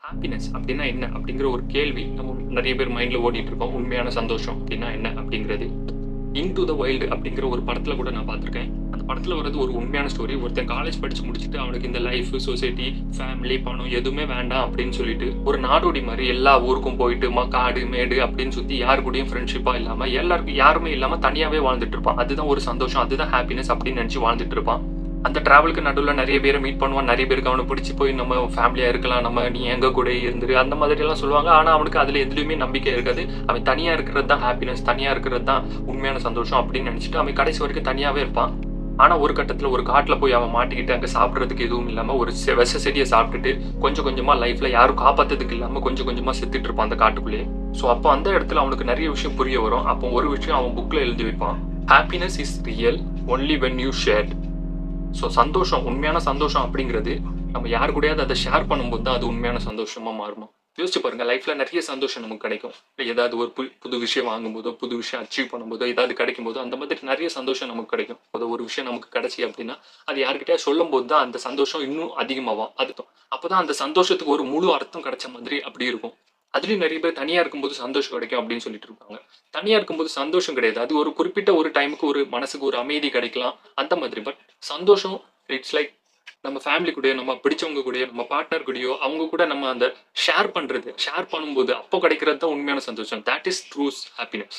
Happiness அப்படின்னா என்ன அப்படிங்கிற ஒரு கேள்வி நம்ம நிறைய பேர் மைண்ட்ல ஓடிட்டு இருக்கோம். உண்மையான சந்தோஷம் அப்படின்னா என்ன அப்படிங்கிறது. இன்டு த வைல்டு அப்படிங்கிற ஒரு படத்துல கூட நான் பார்த்திருக்கேன். அந்த படத்துல வர்றது ஒரு உண்மையான ஸ்டோரி. ஒருத்தன் காலேஜ் படிச்சு முடிச்சுட்டு அவனுக்கு இந்த லைஃப், சொசைட்டி, ஃபேமிலி, பணம் எதுவுமே வேண்டாம் அப்படின்னு சொல்லிட்டு ஒரு நாடோடி மாதிரி எல்லா ஊருக்கும் போயிட்டு காடு மேடு அப்படின்னு சுத்தி யாரு கூடயும் ஃப்ரெண்ட்ஷிப்பா இல்லாம எல்லாருக்கும் யாருமே இல்லாம தனியாவே வாழ்ந்துட்டு இருப்பான். அதுதான் ஒரு சந்தோஷம், அதுதான் ஹாப்பினஸ் அப்படின்னு நினைச்சு வாழ்ந்துட்டு இருப்பான். அந்த டிராவலுக்கு நடுவில் நிறைய பேரை மீட் பண்ணுவான். நிறைய பேருக்கு அவனை பிடிச்சி போய் நம்ம ஃபேமிலியாக இருக்கலாம், நம்ம நீ எங்க கூட இருந்துரு அந்த மாதிரி எல்லாம் சொல்லுவாங்க. ஆனால் அவனுக்கு அதில் எதுலையுமே நம்பிக்கை இருக்காது. அவன் தனியாக இருக்கிறது தான் ஹாப்பினஸ், தனியாக இருக்கிறது தான் உண்மையான சந்தோஷம் அப்படின்னு நினச்சிட்டு அவன் கடைசி வரைக்கும் தனியாகவே இருப்பான். ஆனால் ஒரு கட்டத்தில் ஒரு காட்டில் போய் அவன் மாட்டிக்கிட்டு அங்கே சாப்பிட்றதுக்கு எதுவும் இல்லாமல் ஒரு விஷ செடியை சாப்பிட்டுட்டு கொஞ்சம் கொஞ்சமாக லைஃப்பில் யாரும் காப்பாற்றதுக்கு இல்லாமல் கொஞ்சம் கொஞ்சமாக செத்துட்டு இருப்பான் அந்த காட்டுக்குள்ளேயே. ஸோ அப்போ அந்த இடத்துல அவனுக்கு நிறைய விஷயம் புரிய வரும். அப்போ ஒரு விஷயம் அவன் புக்கில் எழுதி வைப்பான். Happiness is real only when you share. So சந்தோஷம், உண்மையான சந்தோஷம் அப்படிங்கிறது நம்ம யாரு கூடயாவது அதை ஷேர் பண்ணும்போது தான் அது உண்மையான சந்தோஷமா மாறுமா. யோசிச்சு பாருங்க, லைஃப்ல நிறைய சந்தோஷம் நமக்கு கிடைக்கும். ஏதாவது ஒரு புது விஷயம் வாங்கும்போதோ, புது விஷயம் அச்சீவ் பண்ணும்போதோ, ஏதாவது கிடைக்கும் போதோ அந்த மாதிரி நிறைய சந்தோஷம் நமக்கு கிடைக்கும். அது ஒரு விஷயம் நமக்கு கிடைச்சி அப்படின்னா அது யாருக்கிட்டே சொல்லும் போது தான் அந்த சந்தோஷம் இன்னும் அதிகமாகும். அப்போதான் அந்த சந்தோஷத்துக்கு ஒரு முழு அர்த்தம் கிடைச்ச மாதிரி அப்படி இருக்கும். அதுலயும் நிறைய பேர் தனியா இருக்கும்போது சந்தோஷம் கிடைக்கும் அப்படின்னு சொல்லிட்டு இருப்பாங்க. தனியா இருக்கும்போது சந்தோஷம் கிடையாது. அது ஒரு குறிப்பிட்ட ஒரு டைமுக்கு ஒரு மனசுக்கு ஒரு அமைதி கிடைக்கலாம் அந்த மாதிரி. பட் சந்தோஷம் இட்ஸ் லைக் நம்ம ஃபேமிலி கூடயோ, நம்ம பிடிச்சவங்க கூடயோ, நம்ம பார்ட்னர் கூடயோ அவங்க கூட நம்ம அந்த ஷேர் பண்ணும்போது அப்போ கிடைக்கிறது தான் உண்மையான சந்தோஷம். That is true happiness.